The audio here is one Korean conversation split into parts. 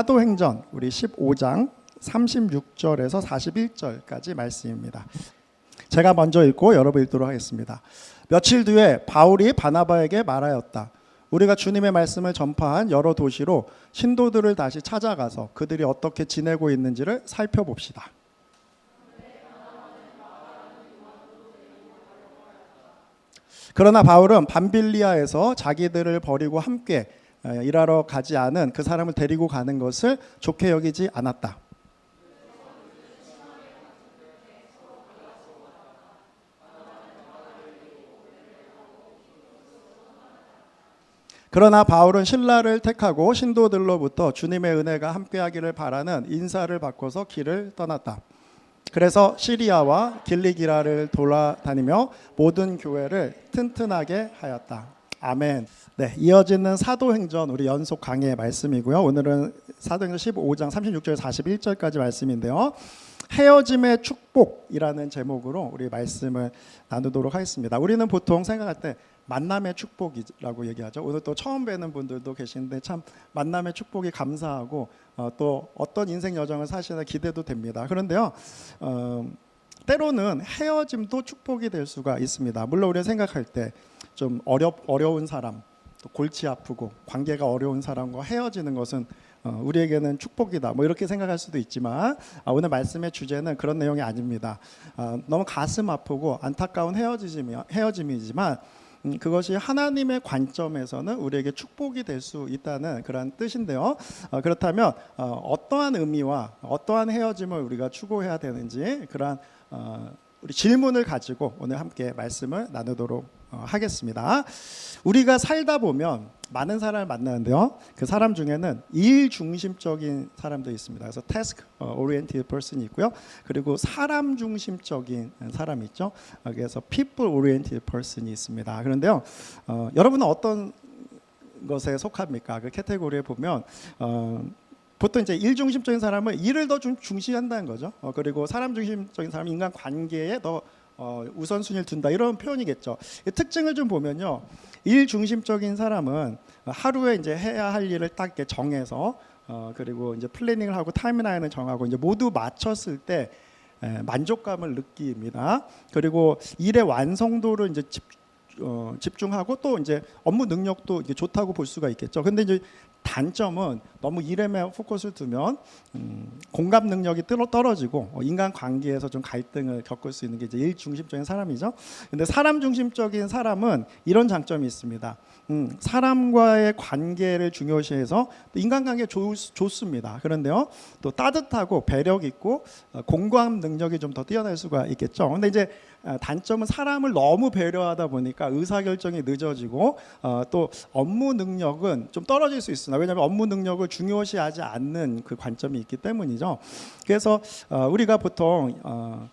사도행전 우리 15장 36절에서 41절까지 말씀입니다. 제가 먼저 읽고 여러분 읽도록 하겠습니다. 며칠 뒤에 바울이 바나바에게 말하였다. 우리가 주님의 말씀을 전파한 여러 도시로 신도들을 다시 찾아가서 그들이 어떻게 지내고 있는지를 살펴봅시다. 그러나 바울은 밤빌리아에서 자기들을 버리고 함께 일하러 가지 않은 그 사람을 데리고 가는 것을 좋게 여기지 않았다. 그러나 바울은 신라를 택하고 신도들로부터 주님의 은혜가 함께하기를 바라는 인사를 받고서 길을 떠났다. 그래서 시리아와 길리기라를 돌아다니며 모든 교회를 튼튼하게 하였다. 아멘. 네, 이어지는 사도행전 우리 연속 강의 말씀이고요. 오늘은 사도행전 15장 36절에서 41절까지 말씀인데요. 헤어짐의 축복이라는 제목으로 우리 말씀을 나누도록 하겠습니다. 우리는 보통 생각할 때 만남의 축복이라고 얘기하죠. 오늘 또 처음 뵈는 분들도 계시는데 참 만남의 축복이 감사하고 또 어떤 인생 여정을 사시나 기대도 됩니다. 그런데요, 때로는 헤어짐도 축복이 될 수가 있습니다. 물론 우리가 생각할 때 좀 어려운 사람, 또 골치 아프고 관계가 어려운 사람과 헤어지는 것은 우리에게는 축복이다 뭐 이렇게 생각할 수도 있지만 오늘 말씀의 주제는 그런 내용이 아닙니다. 너무 가슴 아프고 안타까운 헤어짐이지만 그것이 하나님의 관점에서는 우리에게 축복이 될 수 있다는 그런 뜻인데요. 그렇다면 어떠한 의미와 어떠한 헤어짐을 우리가 추구해야 되는지 그런 우리 질문을 가지고 오늘 함께 말씀을 나누도록 하겠습니다. 우리가 살다 보면 많은 사람을 만나는데요. 그 사람 중에는 일 중심적인 사람도 있습니다. 그래서 task oriented person이 있고요. 그리고 사람 중심적인 사람이 있죠. 그래서 people oriented person이 있습니다. 그런데요, 여러분은 어떤 것에 속합니까? 그 카테고리에 보면 보통 이제 일 중심적인 사람은 일을 더 좀 중시한다는 거죠. 그리고 사람 중심적인 사람은 인간 관계에 더 우선순위를 둔다 이런 표현이겠죠. 특징을 좀 보면요, 일 중심적인 사람은 하루에 이제 해야 할 일을 딱 이렇게 정해서 그리고 이제 플래닝을 하고 타임라인을 정하고 이제 모두 마쳤을 때 만족감을 느낍니다. 그리고 일의 완성도를 이제 집중하고 또 이제 업무 능력도 이게 좋다고 볼 수가 있겠죠. 근데 이제 단점은 너무 일에만 포커스를 두면 공감 능력이 떨어지고 인간 관계에서 좀 갈등을 겪을 수 있는 게 이제 일 중심적인 사람이죠. 근데 사람 중심적인 사람은 이런 장점이 있습니다. 사람과의 관계를 중요시해서 인간관계 좋습니다. 그런데요, 또 따뜻하고 배려 있고 공감 능력이 좀 더 뛰어날 수가 있겠죠. 근데 이제 단점은 사람을 너무 배려하다 보니까 의사결정이 늦어지고 또 업무 능력은 좀 떨어질 수 있으나 왜냐하면 업무 능력을 중요시하지 않는 그 관점이 있기 때문이죠. 그래서 우리가 보통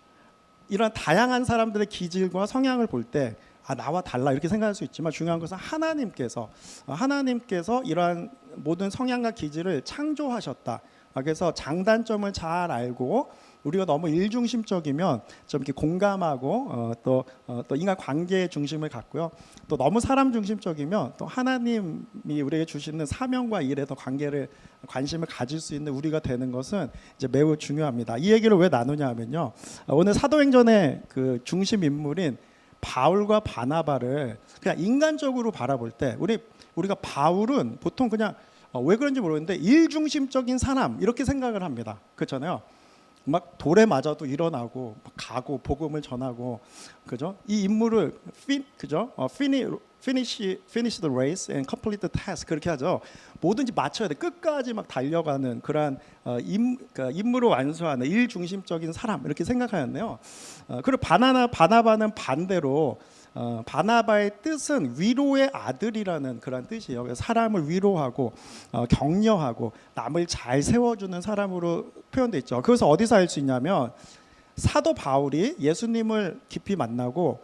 이런 다양한 사람들의 기질과 성향을 볼 때 나와 달라 이렇게 생각할 수 있지만 중요한 것은 하나님께서 이러한 모든 성향과 기질을 창조하셨다. 그래서 장단점을 잘 알고 우리가 너무 일중심적이면 좀 이렇게 공감하고 또 인간 관계의 중심을 갖고요. 또 너무 사람 중심적이면 또 하나님이 우리에게 주시는 사명과 일에 더 관심을 가질 수 있는 우리가 되는 것은 이제 매우 중요합니다. 이 얘기를 왜 나누냐 하면요, 오늘 사도행전의 그 중심 인물인 바울과 바나바를 그냥 인간적으로 바라볼 때 우리가 바울은 보통 그냥 왜 그런지 모르겠는데 일중심적인 사람 이렇게 생각을 합니다. 그렇잖아요. 막 돌에 맞아도 일어나고 가고 복음을 전하고, 그죠? 이 인물을 finish the race and complete the task 그렇게 하죠. 뭐든지 맞춰야 돼. 끝까지 막 달려가는 그러한 임무를 완수하는 일 중심적인 사람 이렇게 생각하였네요. 그리고 바나바는 반대로 바나바의 뜻은 위로의 아들이라는 그런 뜻이에요. 그래서 사람을 위로하고 격려하고 남을 잘 세워주는 사람으로 표현되어 있죠. 그래서 어디서 알 수 있냐면 사도 바울이 예수님을 깊이 만나고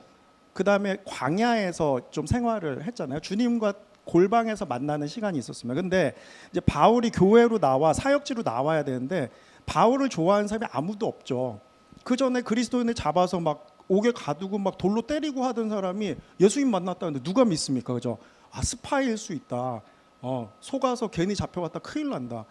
그 다음에 광야에서 좀 생활을 했잖아요. 주님과 골방에서 만나는 시간이 있었습니다. 근데 이제 바울이 교회로 나와 사역지로 나와야 되는데 바울을 좋아하는 사람이 아무도 없죠. 그 전에 그리스도인을 잡아서 막 옥에 가두고 막 돌로 때리고 하던 사람이 예수님 만났다는데 누가 믿습니까? 그죠? 스파이일 수 있다. 속아서 괜히 잡혀갔다 큰일 난다.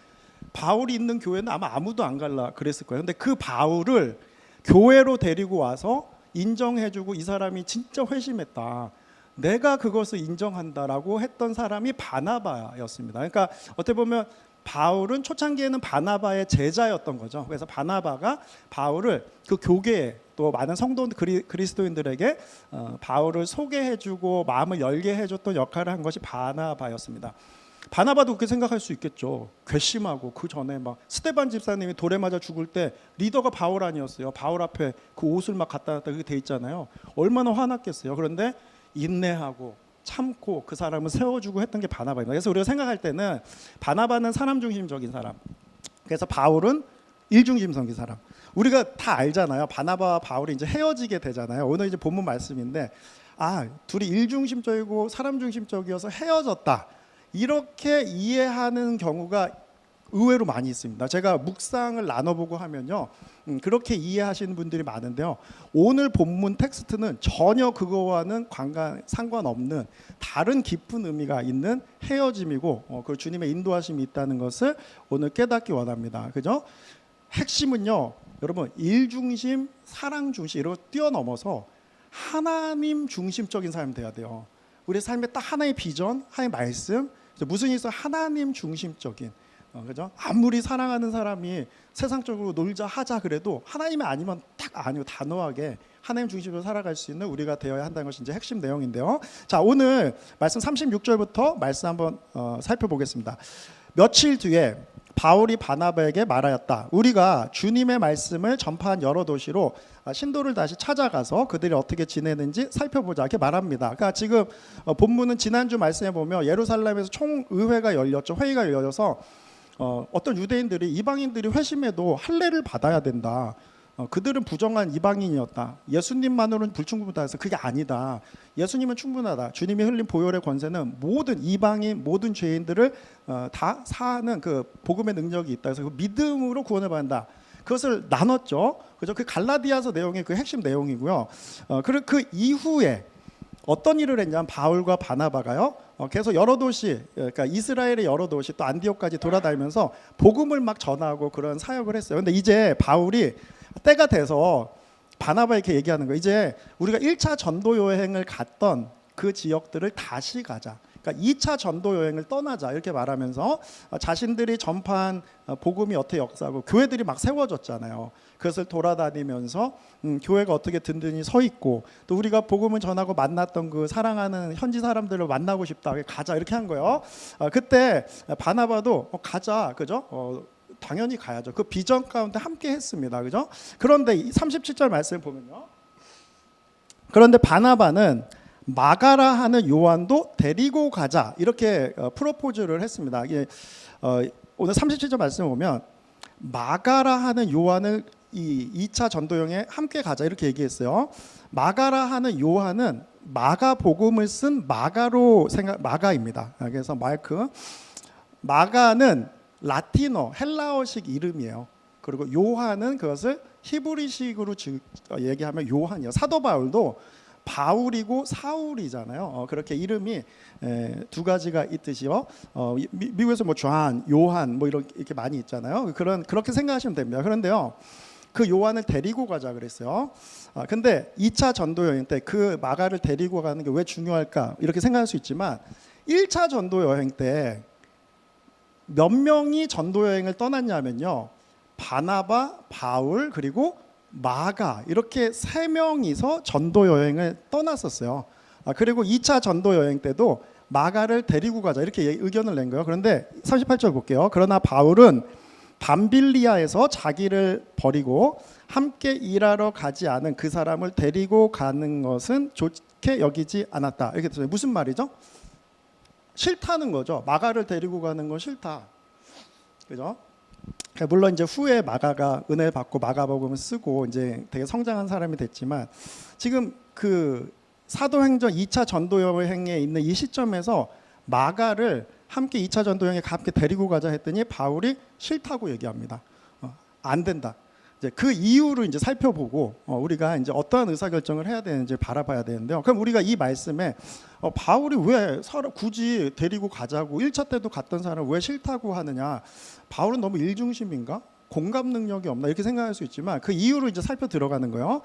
바울이 있는 교회는 아마 아무도 안 갈라 그랬을 거예요. 근데 그 바울을 교회로 데리고 와서 인정해주고 이 사람이 진짜 회심했다, 내가 그것을 인정한다라고 했던 사람이 바나바였습니다. 그러니까 어떻게 보면 바울은 초창기에는 바나바의 제자였던 거죠. 그래서 바나바가 바울을 그 교계에 또 많은 성도 그리스도인들에게 바울을 소개해주고 마음을 열게 해줬던 역할을 한 것이 바나바였습니다. 바나바도 그렇게 생각할 수 있겠죠. 괘씸하고 그 전에 막 스데반 집사님이 돌에 맞아 죽을 때 리더가 바울 아니었어요. 바울 앞에 그 옷을 막 갖다 놨다 그게 돼 있잖아요. 얼마나 화났겠어요. 그런데 인내하고 참고 그 사람을 세워주고 했던 게 바나바입니다. 그래서 우리가 생각할 때는 바나바는 사람 중심적인 사람, 그래서 바울은 일 중심적인 사람. 우리가 다 알잖아요. 바나바와 바울이 이제 헤어지게 되잖아요. 오늘 이제 본문 말씀인데, 둘이 일 중심적이고 사람 중심적이어서 헤어졌다, 이렇게 이해하는 경우가 의외로 많이 있습니다. 제가 묵상을 나눠보고 하면요, 그렇게 이해하시는 분들이 많은데요, 오늘 본문 텍스트는 전혀 그거와는 상관없는 다른 깊은 의미가 있는 헤어짐이고, 그 주님의 인도하심이 있다는 것을 오늘 깨닫기 원합니다. 그죠? 핵심은요, 여러분, 일 중심, 사랑 중심으로 뛰어넘어서 하나님 중심적인 삶이 돼야 돼요. 우리 삶에 딱 하나의 비전, 하나의 말씀, 무슨 일이 있어 하나님 중심적인, 그죠? 아무리 사랑하는 사람이 세상적으로 놀자 하자 그래도 하나님이 아니면 딱 아니고 단호하게 하나님 중심으로 살아갈 수 있는 우리가 되어야 한다는 것이 이제 핵심 내용인데요. 자, 오늘 말씀 36절부터 말씀 한번 살펴보겠습니다. 며칠 뒤에 바울이 바나바에게 말하였다. 우리가 주님의 말씀을 전파한 여러 도시로 신도를 다시 찾아가서 그들이 어떻게 지내는지 살펴보자, 이렇게 말합니다. 그러니까 지금 본문은 지난주 말씀에 보면 예루살렘에서 총의회가 열렸죠. 회의가 열려서 어떤 유대인들이 이방인들이 회심해도 할례를 받아야 된다, 그들은 부정한 이방인이었다, 예수님만으로는 불충분하다 해서 그게 아니다, 예수님은 충분하다, 주님이 흘린 보혈의 권세는 모든 이방인 모든 죄인들을 다 사하는 그 복음의 능력이 있다, 그래서 그 믿음으로 구원을 받는다. 그것을 나눴죠. 그죠? 그 갈라디아서 내용이 그 핵심 내용이고요. 그리고 그 이후에 어떤 일을 했냐면 바울과 바나바가요, 계속 여러 도시, 그러니까 이스라엘의 여러 도시 또 안디옥까지 돌아다니면서 복음을 막 전하고 그런 사역을 했어요. 근데 이제 바울이 때가 돼서 바나바에게 얘기하는 거예요. 이제 우리가 1차 전도 여행을 갔던 그 지역들을 다시 가자, 그러니까 2차 전도 여행을 떠나자, 이렇게 말하면서 자신들이 전파한 복음이 어떻게 역사하고 교회들이 막 세워졌잖아요. 그것을 돌아다니면서 교회가 어떻게 든든히 서 있고, 또 우리가 복음을 전하고 만났던 그 사랑하는 현지 사람들을 만나고 싶다, 가자, 이렇게 한 거예요. 그때 바나바도 가자, 그죠? 당연히 가야죠. 그 비전 가운데 함께 했습니다. 그죠? 그런데 37절 말씀을 보면요, 그런데 바나바는 마가라 하는 요한도 데리고 가자, 이렇게 프로포즈를 했습니다. 이게 오늘 37절 말씀을 보면 마가라 하는 요한을 이 2차 전도여행에 함께 가자, 이렇게 얘기했어요. 마가라 하는 요한은 마가복음을 쓴 마가입니다. 그래서 마가는 라틴어 헬라어식 이름이에요. 그리고 요한은 그것을 히브리식으로 얘기하면 요한이에요. 사도 바울도 바울이고 사울이잖아요. 그렇게 이름이 두 가지가 있듯이요. 미국에서 뭐 존, 요한 뭐 이렇게 많이 있잖아요. 그렇게 생각하시면 됩니다. 그런데요, 그 요한을 데리고 가자 그랬어요. 근데 2차 전도 여행 때 그 마가를 데리고 가는 게 왜 중요할까, 이렇게 생각할 수 있지만 1차 전도 여행 때 몇 명이 전도 여행을 떠났냐면요, 바나바, 바울, 그리고 마가, 이렇게 3명이서 전도 여행을 떠났었어요. 그리고 2차 전도 여행 때도 마가를 데리고 가자, 이렇게 의견을 낸 거예요. 그런데 38절 볼게요. 그러나 바울은 밤빌리아에서 자기를 버리고 함께 일하러 가지 않은 그 사람을 데리고 가는 것은 좋게 여기지 않았다, 이렇게 됐어요. 무슨 말이죠? 싫다는 거죠. 마가를 데리고 가는 건 싫다, 그죠? 물론 이제 후에 마가가 은혜를 받고 마가복음을 쓰고 이제 되게 성장한 사람이 됐지만, 지금 그 사도행전 2차 전도여행에 있는 이 시점에서 마가를 함께 2차 전도여행에 함께 데리고 가자 했더니 바울이 싫다고 얘기합니다. 안 된다. 이제 그 이유를 이제 살펴보고 우리가 이제 어떠한 의사결정을 해야 되는지 바라봐야 되는데요. 그럼 우리가 이 말씀에 바울이 왜 굳이 데리고 가자고 1차 때도 갔던 사람을 왜 싫다고 하느냐? 바울은 너무 일중심인가? 공감 능력이 없나? 이렇게 생각할 수 있지만 그 이유를 이제 살펴 들어가는 거예요.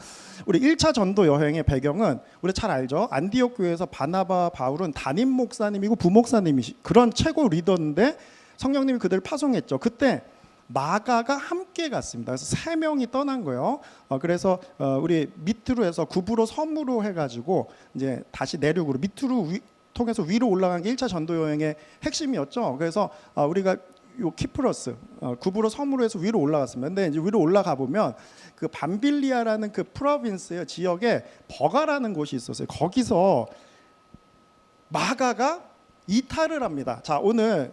우리 1차 전도 여행의 배경은 우리 잘 알죠. 안디옥 교회에서 바나바 바울은 담임 목사님이고 부목사님이시 그런 최고 리더인데 성령님이 그들을 파송했죠. 그때 마가가 함께 갔습니다. 그래서 3명이 떠난 거예요. 그래서 우리 밑으로 해서 구부로 섬으로 해가지고 이제 다시 내륙으로 밑으로 통해서 위로 올라간 게 1차 전도 여행의 핵심이었죠. 그래서 우리가 요 키프러스 구부로 섬으로 해서 위로 올라갔습니다. 근데 이제 위로 올라가 보면 그 밤빌리아라는 그 프로빈스의 지역에 버가라는 곳이 있었어요. 거기서 마가가 이탈을 합니다. 자, 오늘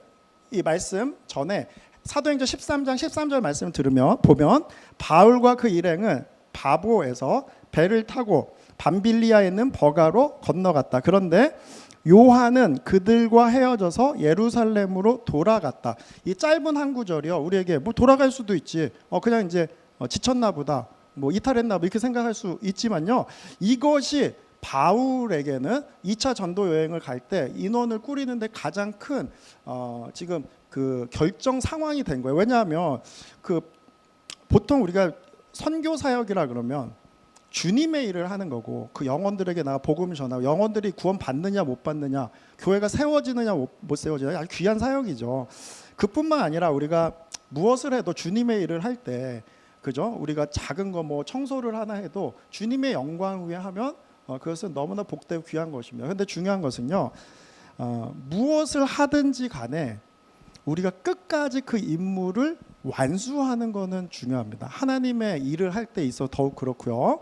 이 말씀 전에 사도행전 13장 13절 말씀을 보면 바울과 그 일행은 바보에서 배를 타고 밤빌리아에 있는 버가로 건너갔다. 그런데 요한은 그들과 헤어져서 예루살렘으로 돌아갔다. 이 짧은 한 구절이요. 우리에게 뭐 돌아갈 수도 있지. 그냥 이제 지쳤나 보다. 뭐 이탈했나 보다. 이렇게 생각할 수 있지만요. 이것이 바울에게는 2차 전도 여행을 갈 때 인원을 꾸리는데 가장 큰 지금 그 결정 상황이 된 거예요. 왜냐하면 그 보통 우리가 선교 사역이라 그러면 주님의 일을 하는 거고 그 영혼들에게 나가 복음을 전하고 영혼들이 구원 받느냐 못 받느냐 교회가 세워지느냐 못 세워지느냐 아주 귀한 사역이죠. 그뿐만 아니라 우리가 무엇을 해도 주님의 일을 할 때 그죠? 우리가 작은 거 뭐 청소를 하나 해도 주님의 영광을 위해 하면 그것은 너무나 복되고 귀한 것입니다. 그런데 중요한 것은요. 무엇을 하든지 간에 우리가 끝까지 그 임무를 완수하는 거는 중요합니다. 하나님의 일을 할 때 있어 더욱 그렇고요.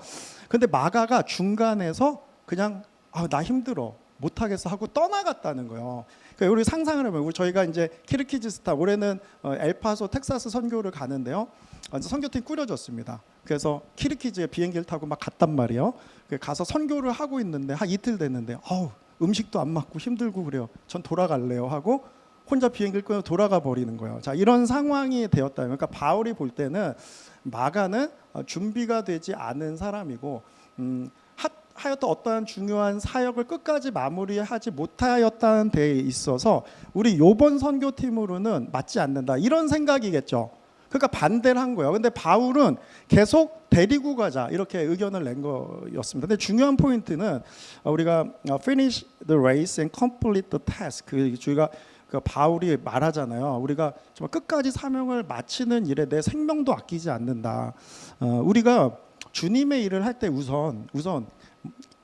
근데 마가가 중간에서 그냥 나 힘들어 못하겠어 하고 떠나갔다는 거예요. 그러니까 우리 상상을 해보면 저희가 이제 키르기즈스탄 올해는 엘파소 텍사스 선교를 가는데요. 선교팀 꾸려졌습니다. 그래서 키르기즈에 비행기를 타고 막 갔단 말이에요. 가서 선교를 하고 있는데 한 이틀 됐는데 음식도 안 맞고 힘들고 그래요. 전 돌아갈래요 하고 혼자 비행기를 끊어 돌아가 버리는 거예요. 자, 이런 상황이 되었다면, 그러니까 바울이 볼 때는 마가는 준비가 되지 않은 사람이고, 하였던 어떠한 중요한 사역을 끝까지 마무리하지 못하였다는 데에 있어서 우리 요번 선교팀으로는 맞지 않는다. 이런 생각이겠죠. 그러니까 반대를 한 거예요. 근데 바울은 계속 데리고 가자 이렇게 의견을 낸 거였습니다. 근데 중요한 포인트는 우리가 finish the race and complete the task. 주의가 그 바울이 말하잖아요. 우리가 정말 끝까지 사명을 마치는 일에 내 생명도 아끼지 않는다. 우리가 주님의 일을 할 때 우선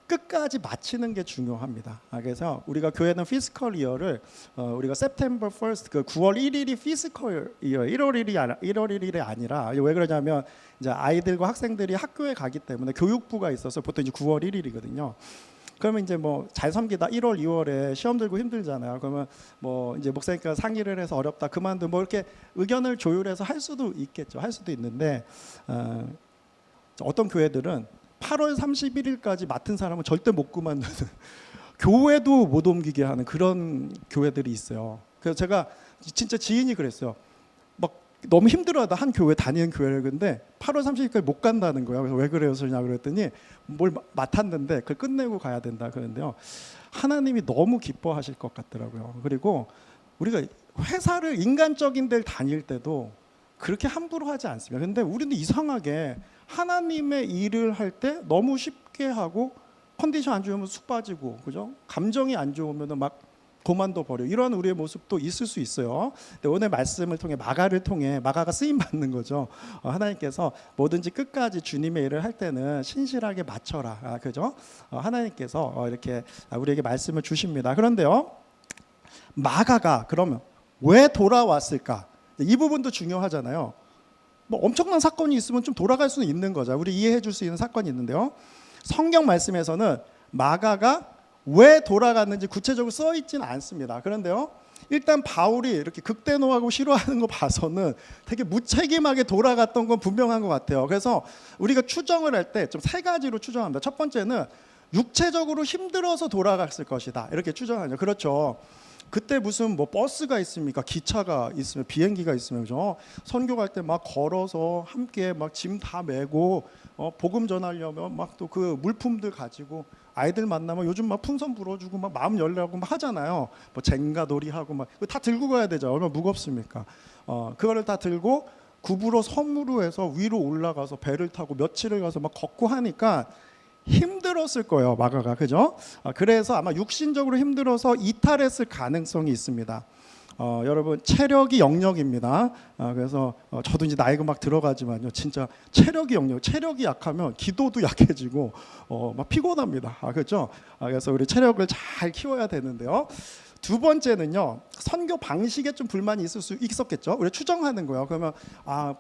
끝까지 마치는 게 중요합니다. 그래서 우리가 교회는 피스컬 이어를 우리가 September 1st 그 9월 1일이 피스컬 이어 1월 1일이 아니라 왜 그러냐면 이제 아이들과 학생들이 학교에 가기 때문에 교육부가 있어서 보통 이제 9월 1일이거든요. 그러면 이제 뭐 잘 섬기다 1월, 2월에 시험 들고 힘들잖아요. 그러면 뭐 이제 목사님과 상의를 해서 어렵다 그만둬 뭐 이렇게 의견을 조율해서 할 수도 있겠죠. 할 수도 있는데 어떤 교회들은 8월 31일까지 맡은 사람은 절대 못 그만두는 교회도 못 옮기게 하는 그런 교회들이 있어요. 그래서 제가 진짜 지인이 그랬어요. 막 너무 힘들어하다 한 교회 다니는 교회를 근데 8월 30일까지 못 간다는 거예요. 그래서 왜 그래요, 소냐 그랬더니 뭘 맡았는데 그걸 끝내고 가야 된다 그러는데요. 하나님이 너무 기뻐하실 것 같더라고요. 그리고 우리가 회사를 인간적인 데를 다닐 때도 그렇게 함부로 하지 않습니다. 근데 우리는 이상하게 하나님의 일을 할 때 너무 쉽게 하고 컨디션 안 좋으면 쑥 빠지고 그죠? 감정이 안 좋으면 막 그만둬 버려. 이런 우리의 모습도 있을 수 있어요. 근데 오늘 말씀을 통해 마가가 쓰임 받는 거죠. 하나님께서 뭐든지 끝까지 주님의 일을 할 때는 신실하게 맞춰라. 그죠? 하나님께서 이렇게 우리에게 말씀을 주십니다. 그런데요, 마가가 그러면 왜 돌아왔을까? 이 부분도 중요하잖아요. 뭐 엄청난 사건이 있으면 좀 돌아갈 수는 있는 거죠. 우리 이해해 줄 수 있는 사건이 있는데요. 성경 말씀에서는 마가가 왜 돌아갔는지 구체적으로 써 있지는 않습니다. 그런데요, 일단 바울이 이렇게 극대노하고 싫어하는 거 봐서는 되게 무책임하게 돌아갔던 건 분명한 것 같아요. 그래서 우리가 추정을 할 때 좀 세 가지로 추정합니다. 첫 번째는 육체적으로 힘들어서 돌아갔을 것이다. 이렇게 추정하죠. 그렇죠. 그때 무슨 뭐 버스가 있습니까? 기차가 있으면 비행기가 있으면 그죠? 선교 갈 때 막 걸어서 함께 막 짐 다 메고 복음 전하려면 막 또 그 물품들 가지고 아이들 만나면 요즘 막 풍선 불어주고 막 마음 열라고 막 하잖아요. 뭐 젠가놀이 하고 막 다 들고 가야 되죠. 얼마나 무겁습니까? 그거를 다 들고 구부로 섬으로 해서 위로 올라가서 배를 타고 며칠을 가서 막 걷고 하니까 힘들었을 거예요, 마가가. 그죠? 그래서 아마 육신적으로 힘들어서 이탈했을 가능성이 있습니다. 여러분, 체력이 영역입니다. 그래서 저도 이제 나이가 막 들어가지만요, 진짜 체력이 영역, 체력이 약하면 기도도 약해지고 막 피곤합니다. 그렇죠? 그래서 우리 체력을 잘 키워야 되는데요. 두 번째는요, 선교 방식에 좀 불만이 있을 수 있었겠죠. 우리 추정하는 거예요. 그러면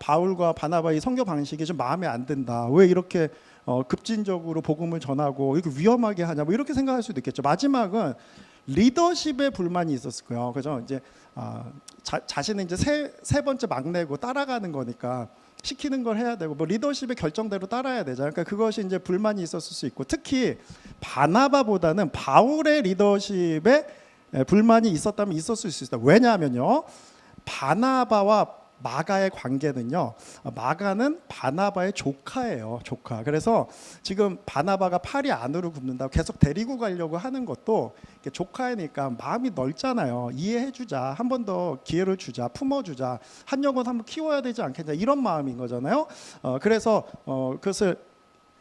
바울과 바나바의 선교 방식이 좀 마음에 안 든다. 왜 이렇게 급진적으로 복음을 전하고 이렇게 위험하게 하냐, 뭐 이렇게 생각할 수도 있겠죠. 마지막은 리더십에 불만이 있었을 거예요. 그죠? 이제 자신은 이제 세 번째 막내고 따라가는 거니까 시키는 걸 해야 되고 뭐 리더십의 결정대로 따라야 되잖아요. 그러니까 그것이 이제 불만이 있었을 수 있고, 특히 바나바보다는 바울의 리더십에 불만이 있었다면 있었을 수 있다. 왜냐하면요, 바나바와 마가의 관계는요, 마가는 바나바의 조카예요, 조카. 그래서 지금 바나바가 팔이 안으로 굽는다고 계속 데리고 가려고 하는 것도 조카이니까 마음이 넓잖아요. 이해해주자, 한 번 더 기회를 주자, 품어주자, 한 영혼 한번 키워야 되지 않겠냐, 이런 마음인 거잖아요. 그래서 그것을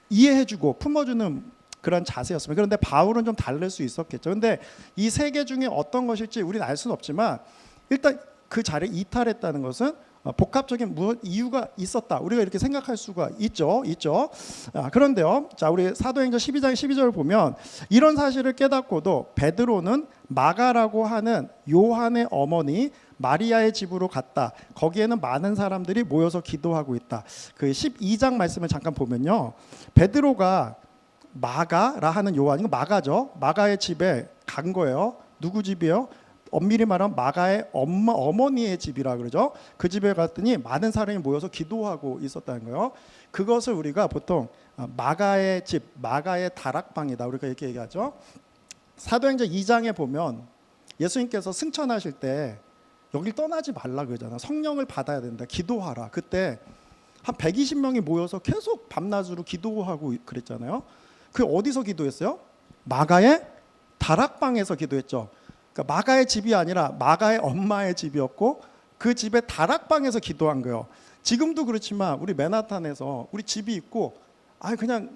이해해주고 품어주는 그런 자세였습니다. 그런데 바울은 좀 다를 수 있었겠죠. 근데 이 세 개 중에 어떤 것일지 우리는 알 수는 없지만, 일단 그 자리에 이탈했다는 것은 복합적인 무엇 이유가 있었다, 우리가 이렇게 생각할 수가 있죠. 그런데요, 자, 우리 사도행전 12장 12절을 보면 이런 사실을 깨닫고도 베드로는 마가라고 하는 요한의 어머니 마리아의 집으로 갔다. 거기에는 많은 사람들이 모여서 기도하고 있다. 그 12장 말씀을 잠깐 보면요, 베드로가 마가라 하는 요한, 이거 마가죠. 마가의 집에 간 거예요. 누구 집이에요? 엄밀히 말하면 마가의 어머니의 집이라 그러죠. 그 집에 갔더니 많은 사람이 모여서 기도하고 있었다는 거예요. 그것을 우리가 보통 마가의 집, 마가의 다락방이다, 우리가 이렇게 얘기하죠. 사도행전 2장에 보면 예수님께서 승천하실 때 여길 떠나지 말라 그러잖아. 성령을 받아야 된다, 기도하라. 그때 한 120명이 모여서 계속 밤낮으로 기도하고 그랬잖아요. 그 어디서 기도했어요? 마가의 다락방에서 기도했죠. 그러니까 마가의 집이 아니라 마가의 엄마의 집이었고, 그 집의 다락방에서 기도한 거예요. 지금도 그렇지만 우리 맨하탄에서 우리 집이 있고 그냥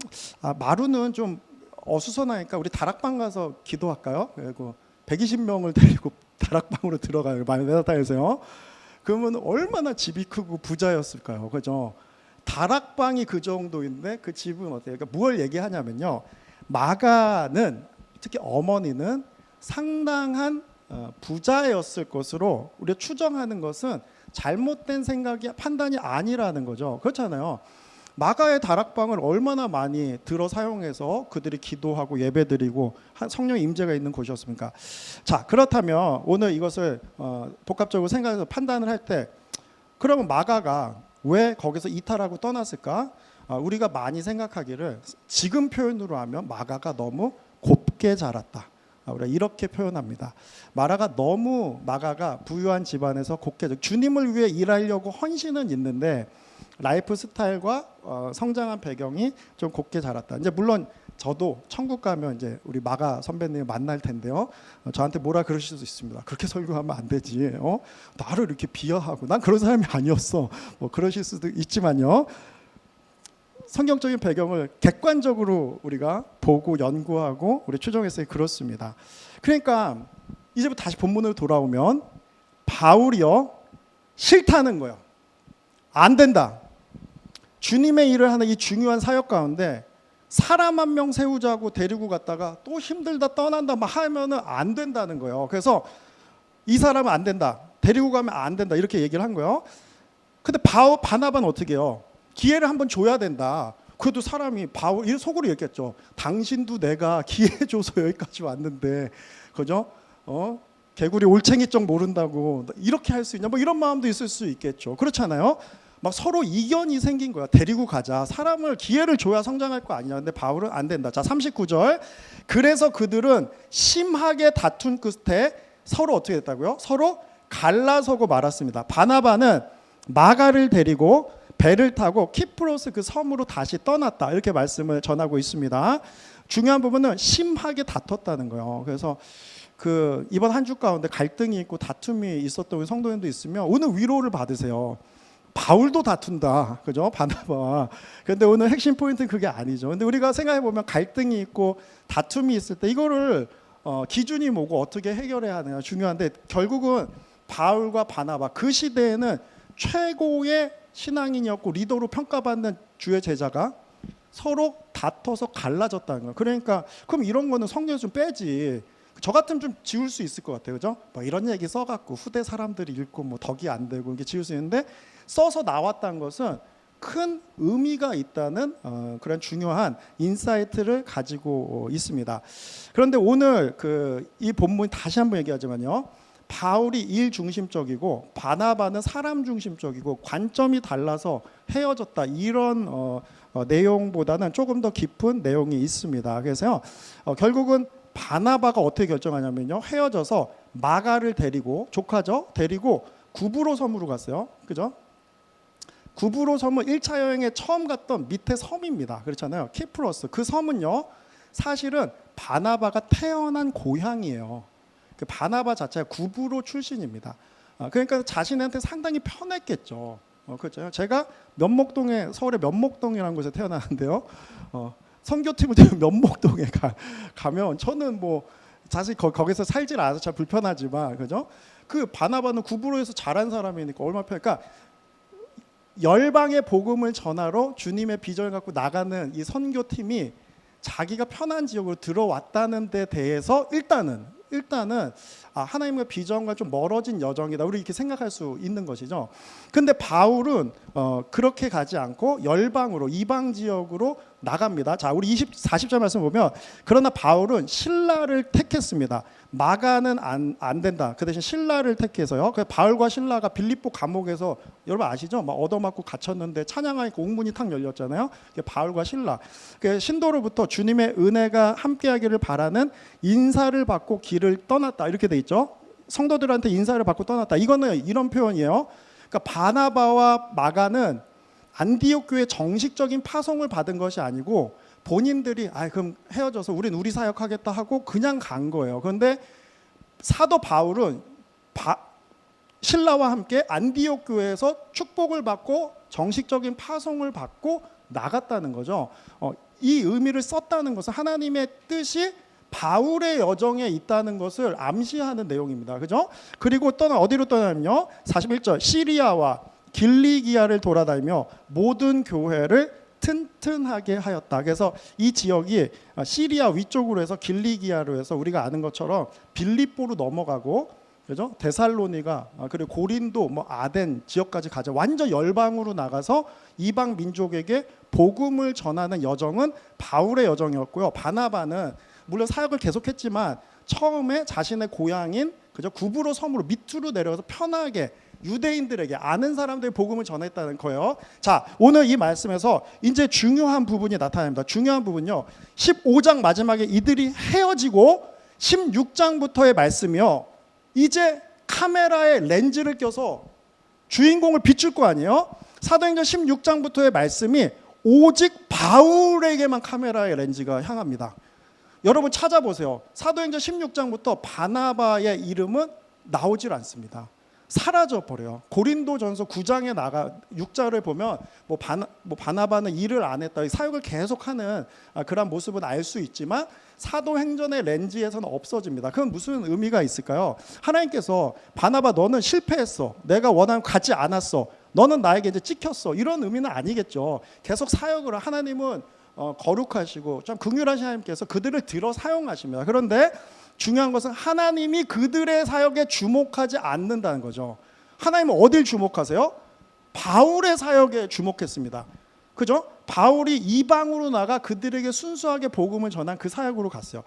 마루는 좀 어수선하니까 우리 다락방 가서 기도할까요? 그리고 120명을 데리고 다락방으로 들어가요, 맨하탄에서요. 그러면 얼마나 집이 크고 부자였을까요? 그죠? 다락방이 그 정도인데 그 집은 어때요? 그러니까 뭘 얘기하냐면요, 마가는, 특히 어머니는 상당한 부자였을 것으로 우리가 추정하는 것은 잘못된 생각이, 판단이 아니라는 거죠. 그렇잖아요. 마가의 다락방을 얼마나 많이 들어 사용해서 그들이 기도하고 예배드리고 성령의 임재가 있는 곳이었습니까? 자, 그렇다면 오늘 이것을 복합적으로 생각해서 판단을 할 때, 그러면 마가가 왜 거기서 이탈하고 떠났을까? 우리가 많이 생각하기를 지금 표현으로 하면 마가가 너무 곱게 자랐다, 우리가 이렇게 표현합니다. 마가가 부유한 집안에서 곱게, 주님을 위해 일하려고 헌신은 있는데 라이프 스타일과 성장한 배경이 좀 곱게 자랐다. 이제 물론 저도 천국 가면 이제 우리 마가 선배님 만날 텐데요, 저한테 뭐라 그러실 수 있습니다. 그렇게 설교하면 안 되지, 나를 이렇게 비하하고, 난 그런 사람이 아니었어, 뭐 그러실 수도 있지만요, 성경적인 배경을 객관적으로 우리가 보고 연구하고 우리 추정했을 때 그렇습니다. 그러니까 이제부터 다시 본문으로 돌아오면 바울이요, 싫다는 거예요. 안 된다. 주님의 일을 하는 이 중요한 사역 가운데 사람 한 명 세우자고 데리고 갔다가 또 힘들다 떠난다 막 하면은 안 된다는 거예요. 그래서 이 사람은 안 된다, 데리고 가면 안 된다, 이렇게 얘기를 한 거예요. 근데 바나바는 어떻게 해요? 기회를 한번 줘야 된다. 그래도 사람이 바울 속으로 얘기했죠. 당신도 내가 기회 줘서 여기까지 왔는데, 그죠? 개구리 올챙이쪽 모른다고 이렇게 할 수 있냐, 뭐 이런 마음도 있을 수 있겠죠. 그렇잖아요. 막 서로 이견이 생긴 거야. 데리고 가자, 사람을 기회를 줘야 성장할 거 아니냐. 근데 바울은 안 된다. 자, 39절. 그래서 그들은 심하게 다툰 끝에 서로 어떻게 됐다고요? 서로 갈라서고 말았습니다. 바나바는 마가를 데리고 배를 타고 키프로스 그 섬으로 다시 떠났다. 이렇게 말씀을 전하고 있습니다. 중요한 부분은 심하게 다퉜다는 거예요. 그래서 그 이번 한 주 가운데 갈등이 있고 다툼이 있었던 성도님도 있으면 오늘 위로를 받으세요. 바울도 다툰다, 그죠? 바나바와. 그런데 오늘 핵심 포인트는 그게 아니죠. 근데 우리가 생각해 보면 갈등이 있고 다툼이 있을 때 이거를 기준이 뭐고 어떻게 해결해야 하느냐 중요한데, 결국은 바울과 바나바 그 시대에는 최고의 신앙인이었고 리더로 평가받는 주의 제자가 서로 다퉈서 갈라졌다는 거예요. 그러니까 그럼 이런 거는 성경에서 좀 빼지. 저 같으면 좀 지울 수 있을 것 같아요, 그죠? 뭐 이런 얘기 써갖고 후대 사람들이 읽고 뭐 덕이 안 되고 이게 지울 수 있는데, 써서 나왔다는 것은 큰 의미가 있다는 그런 중요한 인사이트를 가지고 있습니다. 그런데 오늘 이 본문 다시 한번 얘기하지만요, 바울이 일 중심적이고 바나바는 사람 중심적이고 관점이 달라서 헤어졌다, 이런 내용보다는 조금 더 깊은 내용이 있습니다. 그래서 결국은 바나바가 어떻게 결정하냐면요, 헤어져서 마가를 데리고, 조카죠, 데리고 구브로 섬으로 갔어요. 그죠? 구브로 섬은 1차 여행에 처음 갔던 밑에 섬입니다. 그렇잖아요. 키프로스. 그 섬은요, 사실은 바나바가 태어난 고향이에요. 그 바나바 자체가 구브로 출신입니다. 그러니까 자신한테 상당히 편했겠죠. 그렇죠. 제가 면목동에, 서울의 면목동이라는 곳에 태어나는데요. 선교팀을 면목동에 가면 저는 뭐 사실 거기서 살질 않아서 잘 불편하지만, 그죠? 그 바나바는 구브로에서 자란 사람이니까 얼마나 편할까? 열방의 복음을 전하러 주님의 비전을 갖고 나가는 이 선교팀이 자기가 편한 지역으로 들어왔다는 데 대해서 일단은 하나님의 비전과 좀 멀어진 여정이다, 우리 이렇게 생각할 수 있는 것이죠. 근데 바울은 그렇게 가지 않고 열방으로, 이방 지역으로 나갑니다. 자, 우리 40절 말씀 보면, 그러나 바울은 신라를 택했습니다. 마가는 안 된다. 그 대신 신라를 택해서요. 그래서 바울과 신라가 빌립보 감옥에서, 여러분 아시죠? 막 얻어맞고 갇혔는데 찬양하니까 옥문이 탁 열렸잖아요. 바울과 신라. 신도로부터 주님의 은혜가 함께하기를 바라는 인사를 받고 길을 떠났다, 이렇게 돼 있죠. 성도들한테 인사를 받고 떠났다. 이거는 이런 표현이에요. 그러니까 바나바와 마가는 안디옥 교회 정식적인 파송을 받은 것이 아니고 본인들이 그럼 헤어져서 우린 우리 사역하겠다 하고 그냥 간 거예요. 그런데 사도 바울은 신라와 함께 안디옥 교회에서 축복을 받고 정식적인 파송을 받고 나갔다는 거죠. 이 의미를 썼다는 것은 하나님의 뜻이 바울의 여정에 있다는 것을 암시하는 내용입니다. 그죠? 그리고 어디로 떠나면요, 41절, 시리아와 길리기아를 돌아다니며 모든 교회를 튼튼하게 하였다. 그래서 이 지역이 시리아 위쪽으로 해서 길리기아로 해서 우리가 아는 것처럼 빌립보로 넘어가고, 그죠? 데살로니가, 그리고 고린도, 뭐 아덴 지역까지 가죠. 완전 열방으로 나가서 이방 민족에게 복음을 전하는 여정은 바울의 여정이었고요. 바나바는 물론 사역을 계속했지만 처음에 자신의 고향인, 그죠, 구브로 섬으로 밑으로 내려가서 편하게 유대인들에게, 아는 사람들의 복음을 전했다는 거예요. 자, 오늘 이 말씀에서 이제 중요한 부분이 나타납니다. 중요한 부분요, 15장 마지막에 이들이 헤어지고 16장부터의 말씀이요, 이제 카메라에 렌즈를 껴서 주인공을 비출 거 아니에요. 사도행전 16장부터의 말씀이 오직 바울에게만 카메라의 렌즈가 향합니다. 여러분 찾아보세요. 사도행전 16장부터 바나바의 이름은 나오질 않습니다. 사라져 버려요. 고린도전서 9장에 6절을 보면 바나바는 일을 안 했다, 사역을 계속하는 그런 모습은 알 수 있지만 사도행전의 렌즈에서는 없어집니다. 그건 무슨 의미가 있을까요? 하나님께서 바나바 너는 실패했어, 내가 원하는 가지 않았어, 너는 나에게 이제 찍혔어, 이런 의미는 아니겠죠. 계속 사역을, 하나님은 거룩하시고 좀 긍휼하신 하나님께서 그들을 들어 사용하십니다. 그런데 중요한 것은 하나님이 그들의 사역에 주목하지 않는다는 거죠. 하나님은 어딜 주목하세요? 바울의 사역에 주목했습니다. 그죠? 바울이 이방으로 나가 그들에게 순수하게 복음을 전한 그 사역으로 갔어요.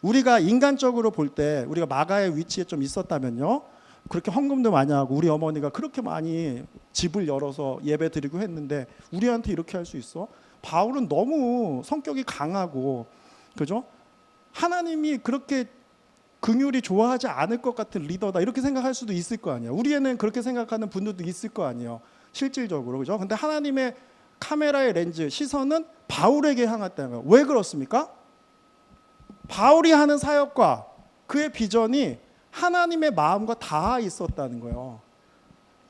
우리가 인간적으로 볼 때 우리가 마가의 위치에 좀 있었다면요, 그렇게 헌금도 많이 하고 우리 어머니가 그렇게 많이 집을 열어서 예배 드리고 했는데 우리한테 이렇게 할 수 있어? 바울은 너무 성격이 강하고, 그죠? 하나님이 그렇게 긍휼이 좋아하지 않을 것 같은 리더다 이렇게 생각할 수도 있을 거 아니에요. 우리에는 그렇게 생각하는 분들도 있을 거 아니에요. 실질적으로 그죠? 근데 하나님의 카메라의 렌즈 시선은 바울에게 향했다는 거예요. 왜 그렇습니까? 바울이 하는 사역과 그의 비전이 하나님의 마음과 닿아 있었다는 거예요.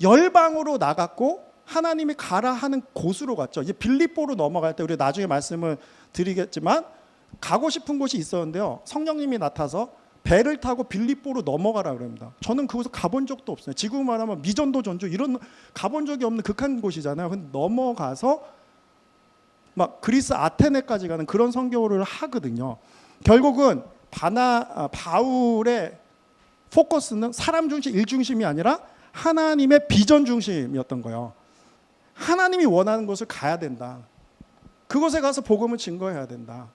열방으로 나갔고 하나님이 가라 하는 곳으로 갔죠. 이제 빌립보로 넘어갈 때 우리 나중에 말씀을 드리겠지만 가고 싶은 곳이 있었는데요. 성령님이 나타나서 배를 타고 빌립보로 넘어가라 그럽니다. 저는 그곳에 가본 적도 없어요. 지금 말하면 미전도 전주 이런 가본 적이 없는 극한 곳이잖아요. 근데 넘어가서 막 그리스 아테네까지 가는 그런 선교를 하거든요. 결국은 바울의 포커스는 사람 중심, 일 중심이 아니라 하나님의 비전 중심이었던 거예요. 하나님이 원하는 곳을 가야 된다. 그곳에 가서 복음을 증거해야 된다.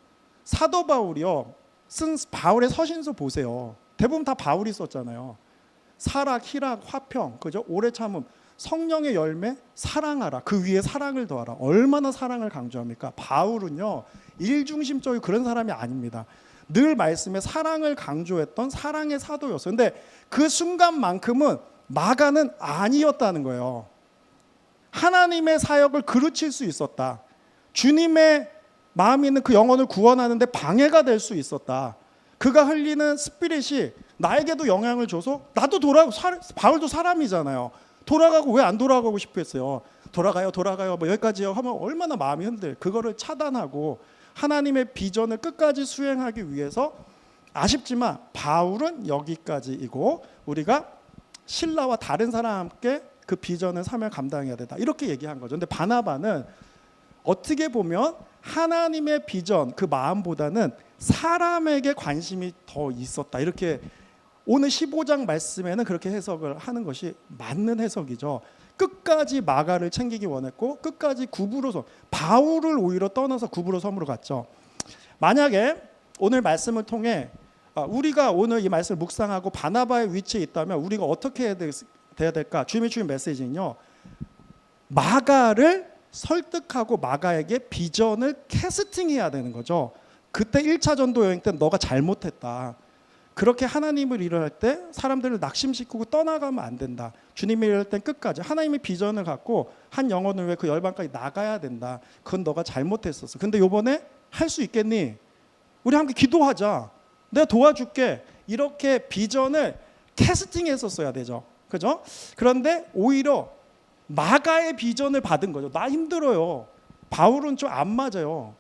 사도 바울이요. 쓴 바울의 서신서 보세요. 대부분 다 바울이 썼잖아요. 사락, 희락, 화평, 그죠? 오래 참음, 성령의 열매, 사랑하라. 그 위에 사랑을 더하라. 얼마나 사랑을 강조합니까? 바울은요. 일중심적인 그런 사람이 아닙니다. 늘 말씀에 사랑을 강조했던 사랑의 사도였어요. 근데 그 순간만큼은 마가는 아니었다는 거예요. 하나님의 사역을 그르칠 수 있었다. 주님의 마음이 있는 그 영혼을 구원하는데 방해가 될 수 있었다. 그가 흘리는 스피릿이 나에게도 영향을 줘서 나도 바울도 사람이잖아요. 돌아가고 왜 안 돌아가고 싶어 했어요. 돌아가요 뭐 여기까지요 하면 얼마나 마음이 흔들. 그거를 차단하고 하나님의 비전을 끝까지 수행하기 위해서 아쉽지만 바울은 여기까지이고 우리가 신라와 다른 사람과 함께 그 비전을 사명 감당해야 된다. 이렇게 얘기한 거죠. 근데 바나바는 어떻게 보면 하나님의 비전 그 마음보다는 사람에게 관심이 더 있었다. 이렇게 오늘 15장 말씀에는 그렇게 해석을 하는 것이 맞는 해석이죠. 끝까지 마가를 챙기기 원했고 끝까지 구부로 바울을 오히려 떠나서 구부로 섬으로 갔죠. 만약에 오늘 말씀을 통해 우리가 오늘 이 말씀을 묵상하고 바나바의 위치에 있다면 우리가 어떻게 해야 될까? 주님의 주신 메시지는요. 마가를 설득하고 마가에게 비전을 캐스팅해야 되는 거죠. 그때 1차 전도 여행 때 너가 잘못했다. 그렇게 하나님을 일할 때 사람들을 낙심시키고 떠나가면 안 된다. 주님을 일할 땐 끝까지 하나님의 비전을 갖고 한 영혼을 위해 그 열방까지 나가야 된다. 그건 너가 잘못했었어. 근데 이번에 할 수 있겠니? 우리 함께 기도하자. 내가 도와줄게. 이렇게 비전을 캐스팅했었어야 되죠. 그죠? 그런데 오히려 마가의 비전을 받은 거죠. 나 힘들어요. 바울은 좀 안 맞아요.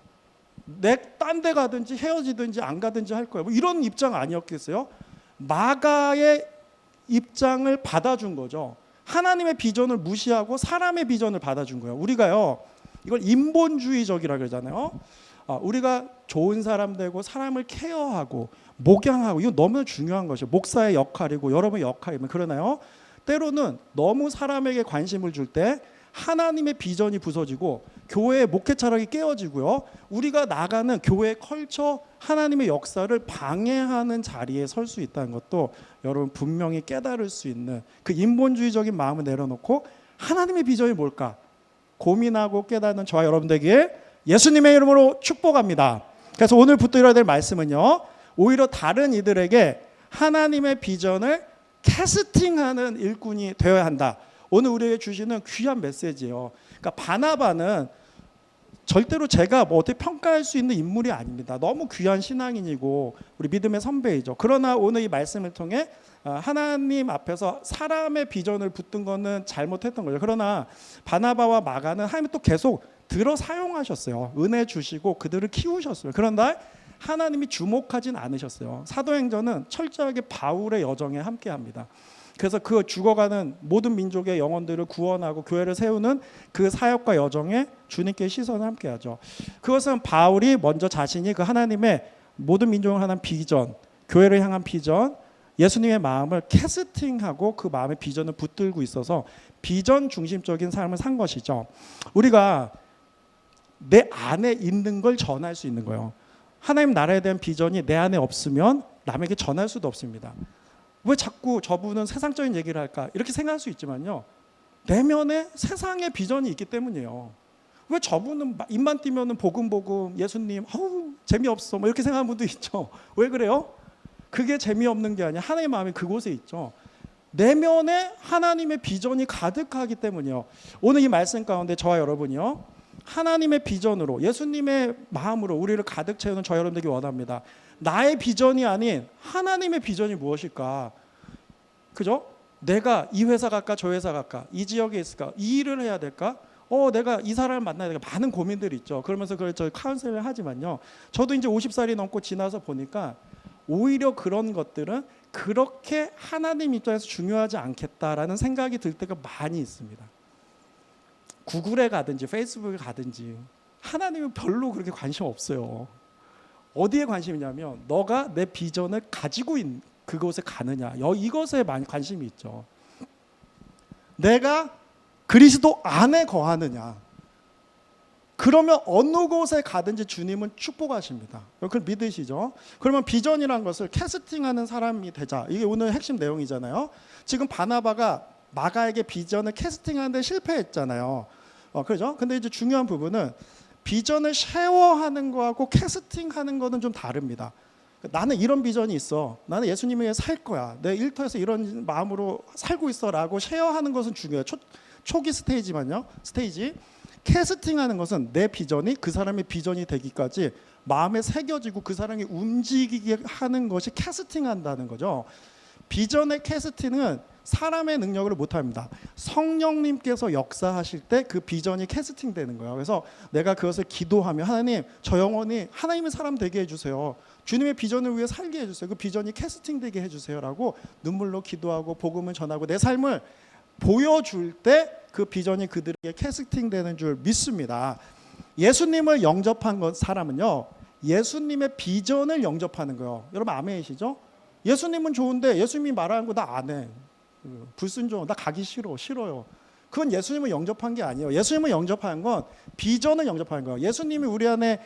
딴 데 가든지 헤어지든지 안 가든지 할 거예요. 뭐 이런 입장 아니었겠어요? 마가의 입장을 받아준 거죠. 하나님의 비전을 무시하고 사람의 비전을 받아준 거예요. 우리가요, 이걸 인본주의적이라 그러잖아요. 우리가 좋은 사람 되고 사람을 케어하고 목양하고 이거 너무 중요한 것이에요. 목사의 역할이고 여러분의 역할이면 그러나요? 때로는 너무 사람에게 관심을 줄 때 하나님의 비전이 부서지고 교회의 목회 철학이 깨어지고요. 우리가 나가는 교회의 컬처, 하나님의 역사를 방해하는 자리에 설 수 있다는 것도 여러분 분명히 깨달을 수 있는 그 인본주의적인 마음을 내려놓고 하나님의 비전이 뭘까? 고민하고 깨닫는 저와 여러분 되기를 예수님의 이름으로 축복합니다. 그래서 오늘 붙들어야 될 말씀은요. 오히려 다른 이들에게 하나님의 비전을 캐스팅하는 일꾼이 되어야 한다. 오늘 우리에게 주시는 귀한 메시지예요. 그러니까 바나바는 절대로 제가 뭐 어떻게 평가할 수 있는 인물이 아닙니다. 너무 귀한 신앙인이고 우리 믿음의 선배이죠. 그러나 오늘 이 말씀을 통해 하나님 앞에서 사람의 비전을 붙든 거는 잘못했던 거죠. 그러나 바나바와 마가는 하나님이 또 계속 들어 사용하셨어요. 은혜 주시고 그들을 키우셨어요. 그런데 하나님이 주목하진 않으셨어요. 사도행전은 철저하게 바울의 여정에 함께합니다. 그래서 그 죽어가는 모든 민족의 영혼들을 구원하고 교회를 세우는 그 사역과 여정에 주님께 시선을 함께하죠. 그것은 바울이 먼저 자신이 그 하나님의 모든 민족을 향한 비전, 교회를 향한 비전, 예수님의 마음을 캐스팅하고 그 마음의 비전을 붙들고 있어서 비전 중심적인 삶을 산 것이죠. 우리가 내 안에 있는 걸 전할 수 있는 거예요. 하나님 나라에 대한 비전이 내 안에 없으면 남에게 전할 수도 없습니다. 왜 자꾸 저분은 세상적인 얘기를 할까? 이렇게 생각할 수 있지만요. 내면에 세상의 비전이 있기 때문이에요. 왜 저분은 입만 띄면은 복음 예수님 재미없어 뭐 이렇게 생각하는 분도 있죠. 왜 그래요? 그게 재미없는 게 아니라 하나님의 마음이 그곳에 있죠. 내면에 하나님의 비전이 가득하기 때문이요. 오늘 이 말씀 가운데 저와 여러분이요, 하나님의 비전으로, 예수님의 마음으로 우리를 가득 채우는 저 여러분들에게 원합니다. 나의 비전이 아닌 하나님의 비전이 무엇일까? 그죠? 내가 이 회사 갈까 저 회사 갈까, 이 지역에 있을까, 이 일을 해야 될까, 내가 이 사람을 만나야 될까, 많은 고민들이 있죠. 그러면서 그걸 저 카운셀링을 하지만요, 저도 이제 50살이 넘고 지나서 보니까 오히려 그런 것들은 그렇게 하나님 입장에서 중요하지 않겠다라는 생각이 들 때가 많이 있습니다. 구글에 가든지 페이스북에 가든지 하나님은 별로 그렇게 관심 없어요. 어디에 관심이냐면 너가 내 비전을 가지고 있는 그곳에 가느냐, 이것에 많이 관심이 있죠. 내가 그리스도 안에 거하느냐, 그러면 어느 곳에 가든지 주님은 축복하십니다. 그걸 믿으시죠? 그러면 비전이란 것을 캐스팅하는 사람이 되자. 이게 오늘 핵심 내용이잖아요. 지금 바나바가 마가에게 비전을 캐스팅하는데 실패했잖아요. 그렇죠? 근데 이제 중요한 부분은 비전을 쉐어하는 거하고 캐스팅하는 거는 좀 다릅니다. 나는 이런 비전이 있어. 나는 예수님을 위해 살 거야. 내 일터에서 이런 마음으로 살고 있어라고 쉐어하는 것은 중요해요. 초기 스테이지만요. 스테이지. 캐스팅하는 것은 내 비전이 그 사람의 비전이 되기까지 마음에 새겨지고 그 사람이 움직이게 하는 것이 캐스팅한다는 거죠. 비전의 캐스팅은 사람의 능력으로 못합니다. 성령님께서 역사하실 때 그 비전이 캐스팅되는 거예요. 그래서 내가 그것을 기도하며 하나님, 저 영혼이 하나님의 사람 되게 해주세요. 주님의 비전을 위해 살게 해주세요. 그 비전이 캐스팅되게 해주세요라고 눈물로 기도하고 복음을 전하고 내 삶을 보여줄 때 그 비전이 그들에게 캐스팅되는 줄 믿습니다. 예수님을 영접한 사람은요, 예수님의 비전을 영접하는 거예요. 여러분 아멘이시죠? 예수님은 좋은데 예수님이 말하는 거 나 안 해. 불순종, 나 가기 싫어요. 그건 예수님을 영접한 게 아니에요. 예수님을 영접한 건 비전을 영접하는 거예요. 예수님이 우리 안에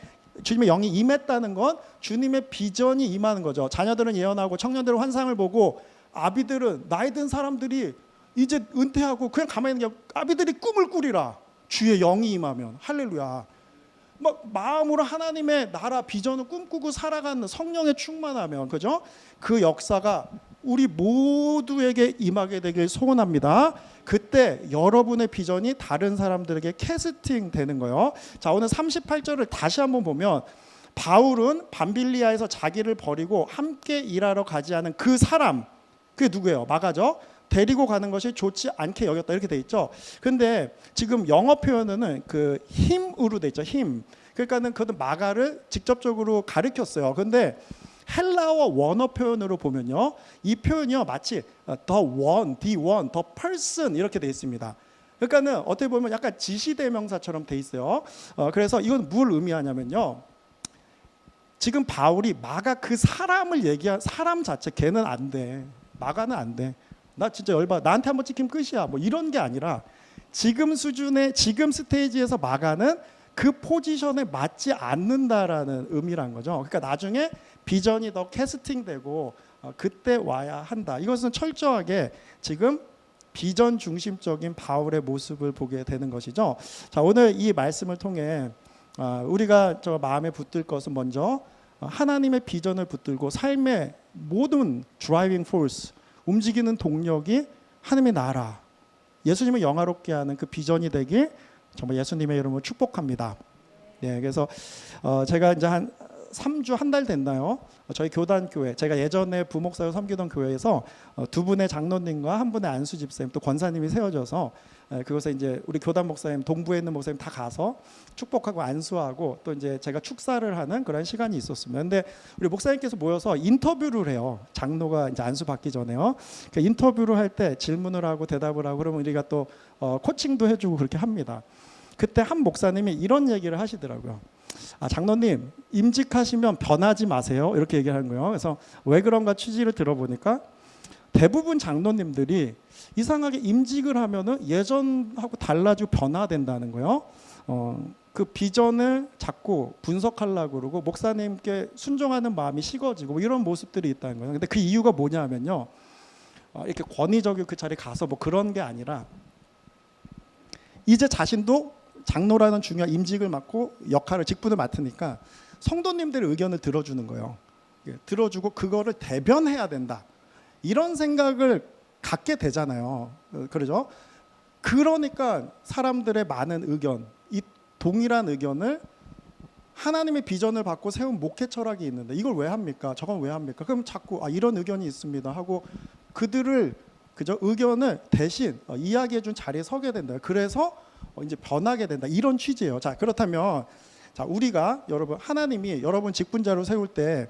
주님의 영이 임했다는 건 주님의 비전이 임하는 거죠. 자녀들은 예언하고 청년들은 환상을 보고 아비들은 나이 든 사람들이 이제 은퇴하고 그냥 가만히 있는 게 아비들이 꿈을 꾸리라. 주의 영이 임하면 할렐루야. 막 마음으로 하나님의 나라 비전을 꿈꾸고 살아가는 성령에 충만하면, 그죠? 그 역사가 우리 모두에게 임하게 되길 소원합니다. 그때 여러분의 비전이 다른 사람들에게 캐스팅 되는 거예요. 자, 오늘 38절을 다시 한번 보면 바울은 밤빌리아에서 자기를 버리고 함께 일하러 가지 않은 그 사람, 그게 누구예요? 마가죠. 데리고 가는 것이 좋지 않게 여겼다, 이렇게 돼 있죠. 근데 지금 영어 표현은 그 힘으로 돼 있죠. 힘. 그러니까는 그것도 마가를 직접적으로 가르쳤어요. 근데 헬라어 원어 표현으로 보면요, 이 표현이요 마치 the one, the person 이렇게 돼 있습니다. 그러니까는 어떻게 보면 약간 지시대명사처럼 돼 있어요. 그래서 이건 뭘 의미하냐면요, 지금 바울이 마가 그 사람을 얘기한 사람 자체, 걔는 안 돼, 마가는 안 돼, 나 진짜 열받아, 나한테 한번 찍히면 끝이야, 뭐 이런 게 아니라 지금 수준의 지금 스테이지에서 마가는 그 포지션에 맞지 않는다라는 의미란 거죠. 그러니까 나중에 비전이 더 캐스팅되고 그때 와야 한다. 이것은 철저하게 지금 비전 중심적인 바울의 모습을 보게 되는 것이죠. 자, 오늘 이 말씀을 통해 우리가 저 마음에 붙들 것은 먼저 하나님의 비전을 붙들고 삶의 모든 드라이빙 포스, 움직이는 동력이 하나님의 나라, 예수님을 영화롭게 하는 그 비전이 되길 정말 예수님의 이름으로 축복합니다. 네, 그래서 제가 이제 한 3주 한 달 됐나요? 저희 교단교회, 제가 예전에 부목사로 섬기던 교회에서 두 분의 장로님과 한 분의 안수 집사님, 또 권사님이 세워져서 그곳에 이제 우리 교단 목사님, 동부에 있는 목사님 다 가서 축복하고 안수하고 또 이제 제가 축사를 하는 그런 시간이 있었습니다. 근데 우리 목사님께서 모여서 인터뷰를 해요. 장로가 이제 안수 받기 전에요. 그 인터뷰를 할 때 질문을 하고 대답을 하고 그러면 우리가 또 코칭도 해주고 그렇게 합니다. 그때 한 목사님이 이런 얘기를 하시더라고요. 장로님, 임직하시면 변하지 마세요, 이렇게 얘기하는 거예요. 그래서 왜 그런가 취지를 들어보니까 대부분 장로님들이 이상하게 임직을 하면은 예전하고 달라지고 변화된다는 거예요. 그 비전을 자꾸 분석하려고 그러고 목사님께 순종하는 마음이 식어지고 뭐 이런 모습들이 있다는 거예요. 근데 그 이유가 뭐냐면요, 이렇게 권위적이고 그 자리에 가서 뭐 그런 게 아니라 이제 자신도 장로라는 중요한 임직을 맡고 역할을, 직분을 맡으니까 성도님들의 의견을 들어주는 거예요. 들어주고 그거를 대변해야 된다. 이런 생각을 갖게 되잖아요. 그러죠? 그러니까 사람들의 많은 의견, 이 동일한 의견을 하나님의 비전을 받고 세운 목회 철학이 있는데 이걸 왜 합니까? 저건 왜 합니까? 그럼 자꾸 이런 의견이 있습니다 하고 그들을 그저 의견을 대신 이야기해 준 자리에 서게 된다. 그래서 이제 변하게 된다. 이런 취지예요. 자, 그렇다면 자, 우리가 여러분 하나님이 여러분 직분자로 세울 때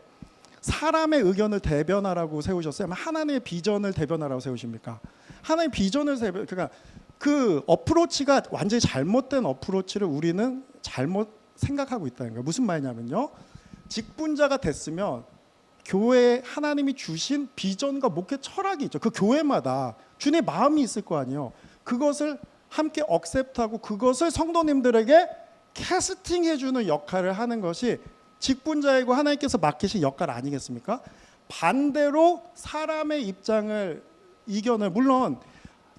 사람의 의견을 대변하라고 세우셨어요? 아니면 하나님의 비전을 대변하라고 세우십니까? 하나님의 비전을 그러니까 그 어프로치가 완전히 잘못된 어프로치를 우리는 잘못 생각하고 있다는 거예요. 무슨 말이냐면요. 직분자가 됐으면 교회에 하나님이 주신 비전과 목회 철학이 있죠. 그 교회마다 주님의 마음이 있을 거 아니에요. 그것을 함께 억셉트하고 그것을 성도님들에게 캐스팅해주는 역할을 하는 것이 직분자이고 하나님께서 맡기신 역할 아니겠습니까? 반대로 사람의 입장을 이견을 물론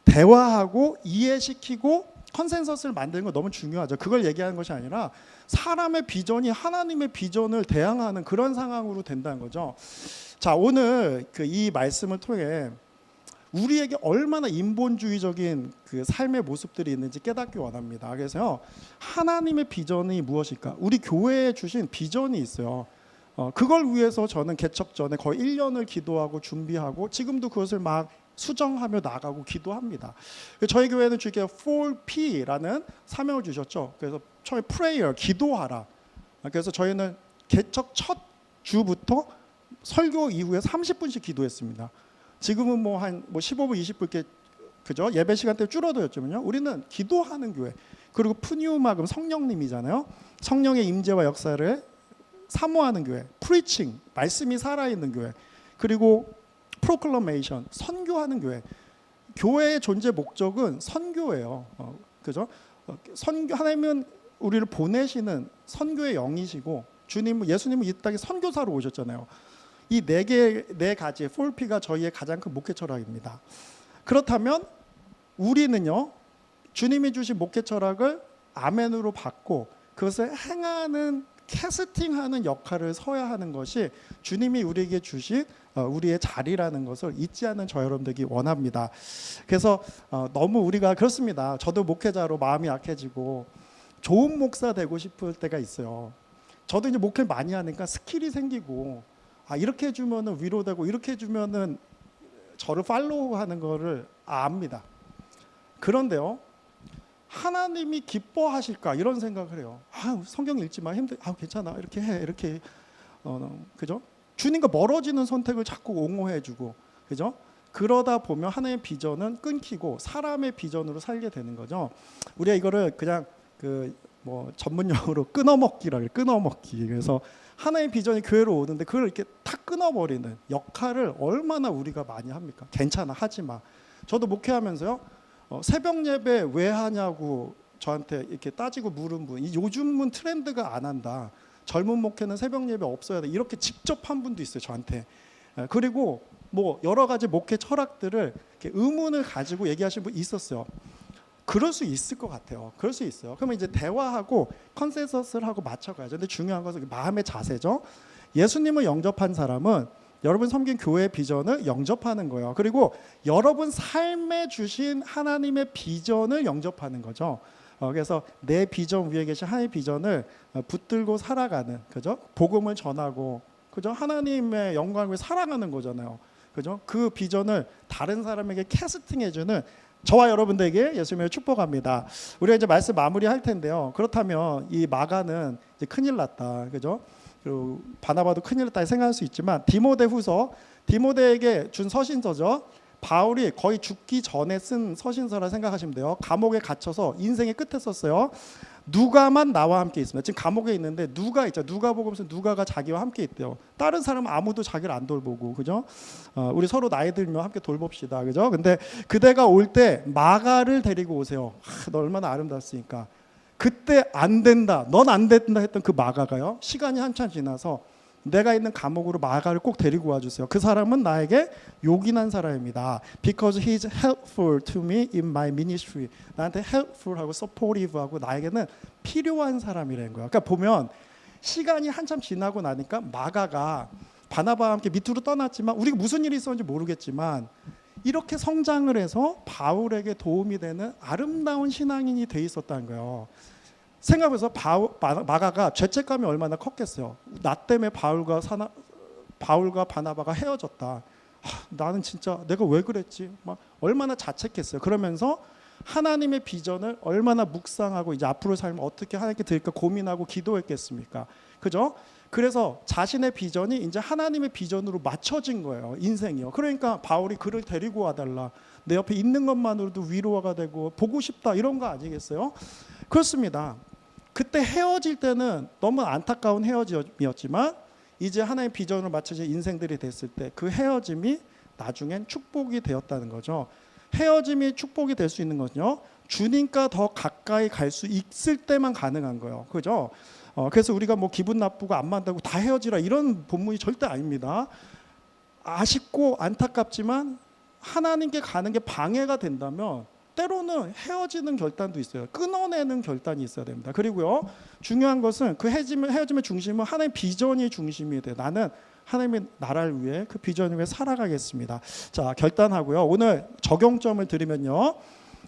대화하고 이해시키고 컨센서스를 만드는 거 너무 중요하죠. 그걸 얘기하는 것이 아니라 사람의 비전이 하나님의 비전을 대항하는 그런 상황으로 된다는 거죠. 자, 오늘 이 말씀을 통해 우리에게 얼마나 인본주의적인 그 삶의 모습들이 있는지 깨닫기 원합니다. 그래서 하나님의 비전이 무엇일까? 우리 교회에 주신 비전이 있어요. 그걸 위해서 저는 개척 전에 거의 1년을 기도하고 준비하고 지금도 그것을 막 수정하며 나가고 기도합니다. 저희 교회는 주께 4P라는 사명을 주셨죠. 그래서 처음에 prayer, 기도하라. 그래서 저희는 개척 첫 주부터 설교 이후에 30분씩 기도했습니다. 지금은 뭐 한 15분, 20분 이렇게 그죠? 예배 시간대 줄어들었지만요. 우리는 기도하는 교회. 그리고 푸뉴마금 성령님이잖아요. 성령의 임재와 역사를 사모하는 교회. 프리칭, 말씀이 살아있는 교회. 그리고 프로클러메이션, 선교하는 교회. 교회의 존재 목적은 선교예요. 그죠? 선교, 하나님은 우리를 보내시는 선교의 영이시고 주님은 예수님은 이 땅에 선교사로 오셨잖아요. 이 네 가지의 4P가 저희의 가장 큰 목회 철학입니다. 그렇다면 우리는요, 주님이 주신 목회 철학을 아멘으로 받고 그것을 행하는 캐스팅하는 역할을 서야 하는 것이 주님이 우리에게 주신 우리의 자리라는 것을 잊지 않는 저 여러분 되기 원합니다. 그래서 너무 우리가 그렇습니다. 저도 목회자로 마음이 약해지고 좋은 목사 되고 싶을 때가 있어요. 저도 이제 목회를 많이 하니까 스킬이 생기고 이렇게 해주면은 위로되고 이렇게 해주면은 저를 팔로우하는 거를 압니다. 그런데요, 하나님이 기뻐하실까 이런 생각을 해요. 성경 읽지 마, 힘들. 괜찮아, 이렇게 해, 이렇게 그죠? 주님과 멀어지는 선택을 자꾸 옹호해주고, 그죠? 그러다 보면 하나님의 비전은 끊기고 사람의 비전으로 살게 되는 거죠. 우리가 이거를 그냥 전문용어로 끊어먹기라 그래요. 끊어먹기. 그래서 하나의 비전이 교회로 오는데 그걸 이렇게 탁 끊어버리는 역할을 얼마나 우리가 많이 합니까? 괜찮아, 하지 마. 저도 목회하면서요, 새벽 예배 왜 하냐고 저한테 이렇게 따지고 물은 분, 요즘은 트렌드가 안 한다. 젊은 목회는 새벽 예배 없어야 돼. 이렇게 직접 한 분도 있어요, 저한테. 그리고 여러 가지 목회 철학들을 이렇게 의문을 가지고 얘기하신 분 있었어요. 그럴 수 있을 것 같아요. 그럴 수 있어요. 그러면 이제 대화하고 컨센서스를 하고 맞춰가야죠. 근데 중요한 것은 마음의 자세죠. 예수님을 영접한 사람은 여러분 섬긴 교회의 비전을 영접하는 거예요. 그리고 여러분 삶에 주신 하나님의 비전을 영접하는 거죠. 그래서 내 비전 위에 계신 하나님의 비전을 붙들고 살아가는, 그죠? 복음을 전하고, 그죠? 하나님의 영광을 위해 살아가는 거잖아요. 그죠? 그 비전을 다른 사람에게 캐스팅해주는 저와 여러분들에게 예수님을 축복합니다. 우리가 이제 말씀 마무리할 텐데요. 그렇다면 이 마가는 이제 큰일 났다, 그죠? 그리고 바나바도 큰일 났다 생각할 수 있지만 디모데후서, 디모데에게 준 서신서죠. 바울이 거의 죽기 전에 쓴 서신서라 생각하시면 돼요. 감옥에 갇혀서 인생의 끝에 썼어요. 누가만 나와 함께 있습니다. 지금 감옥에 있는데 누가 있죠. 누가복음서 누가가 자기와 함께 있대요. 다른 사람은 아무도 자기를 안 돌보고, 그죠? 우리 서로 나이 들면 함께 돌봅시다, 그죠? 근데 그대가 올 때 마가를 데리고 오세요. 너 얼마나 아름답습니까? 그때 안 된다, 넌 안 된다 했던 그 마가가요, 시간이 한참 지나서 내가 있는 감옥으로 마가를 꼭 데리고 와주세요. 그 사람은 나에게 요긴한 사람입니다. Because he's helpful to me in my ministry. 나한테 helpful하고 supportive하고 나에게는 필요한 사람이라는 거예요. 그러니까 보면 시간이 한참 지나고 나니까 마가가 바나바와 함께 밑으로 떠났지만 우리가 무슨 일이 있었는지 모르겠지만 이렇게 성장을 해서 바울에게 도움이 되는 아름다운 신앙인이 돼 있었다는 거예요. 생각해서 마가가 죄책감이 얼마나 컸겠어요. 나 때문에 바울과 바나바가 헤어졌다. 나는 진짜 내가 왜 그랬지? 막 얼마나 자책했어요. 그러면서 하나님의 비전을 얼마나 묵상하고 이제 앞으로 삶을 어떻게 하나님께 드릴까 고민하고 기도했겠습니까? 그죠? 그래서 자신의 비전이 이제 하나님의 비전으로 맞춰진 거예요. 인생이요. 그러니까 바울이 그를 데리고 와달라. 내 옆에 있는 것만으로도 위로가 되고 보고 싶다 이런 거 아니겠어요? 그렇습니다. 그때 헤어질 때는 너무 안타까운 헤어짐이었지만 이제 하나의 비전으로 맞춰진 인생들이 됐을 때 그 헤어짐이 나중엔 축복이 되었다는 거죠. 헤어짐이 축복이 될 수 있는 것은요, 주님과 더 가까이 갈 수 있을 때만 가능한 거예요. 그죠? 그래서 우리가 뭐 기분 나쁘고 안 만나고 다 헤어지라 이런 본문이 절대 아닙니다. 아쉽고 안타깝지만 하나님께 가는 게 방해가 된다면 때로는 헤어지는 결단도 있어요. 끊어내는 결단이 있어야 됩니다. 그리고요, 중요한 것은 그 헤어짐의 중심은 하나님의 비전이 중심이 돼요. 나는 하나님의 나라를 위해 그 비전을 위해 살아가겠습니다. 자, 결단하고요. 오늘 적용점을 드리면요,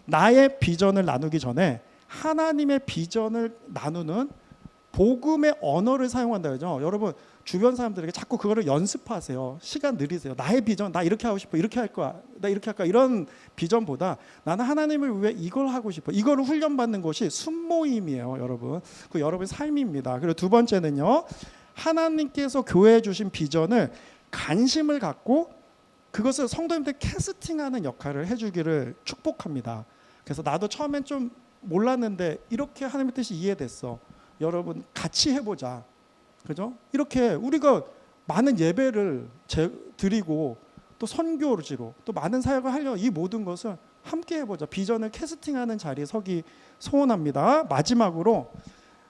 나의 비전을 나누기 전에 하나님의 비전을 나누는 복음의 언어를 사용한다 그러죠. 여러분 주변 사람들에게 자꾸 그거를 연습하세요. 시간 늘리세요. 나의 비전, 나 이렇게 하고 싶어, 이렇게 할 거야, 나 이렇게 할까, 이런 비전보다 나는 하나님을 위해 이걸 하고 싶어, 이거를 훈련받는 것이 순모임이에요. 여러분, 그 여러분의 삶입니다. 그리고 두 번째는요, 하나님께서 교회에 주신 비전을 관심을 갖고 그것을 성도님들 캐스팅하는 역할을 해주기를 축복합니다. 그래서 나도 처음엔 좀 몰랐는데 이렇게 하나님의 뜻이 이해됐어. 여러분 같이 해보자. 그죠? 이렇게 우리가 많은 예배를 드리고 또 선교지로 또 많은 사역을 하려 이 모든 것을 함께 해보자. 비전을 캐스팅하는 자리에 서기 소원합니다. 마지막으로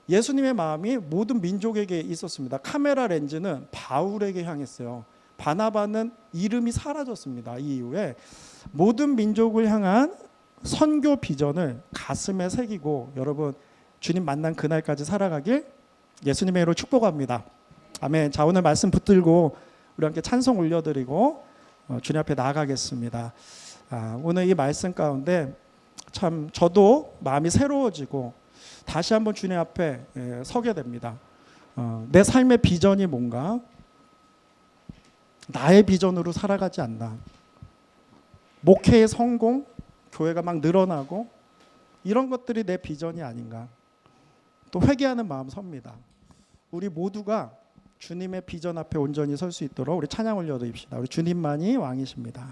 예수님의 마음이 모든 민족에게 있었습니다. 카메라 렌즈는 바울에게 향했어요. 바나바는 이름이 사라졌습니다. 이 이후에 모든 민족을 향한 선교 비전을 가슴에 새기고 여러분 주님 만난 그날까지 살아가길 예수님의 이름으로 축복합니다. 아멘. 자, 오늘 말씀 붙들고 우리 함께 찬송 올려드리고 주님 앞에 나아가겠습니다. 오늘 이 말씀 가운데 참 저도 마음이 새로워지고 다시 한번 주님 앞에 서게 됩니다. 내 삶의 비전이 뭔가? 나의 비전으로 살아가지 않나? 목회의 성공, 교회가 막 늘어나고 이런 것들이 내 비전이 아닌가? 또 회개하는 마음 섭니다. 우리 모두가 주님의 비전 앞에 온전히 설 수 있도록 우리 찬양 올려드립시다. 우리 주님만이 왕이십니다.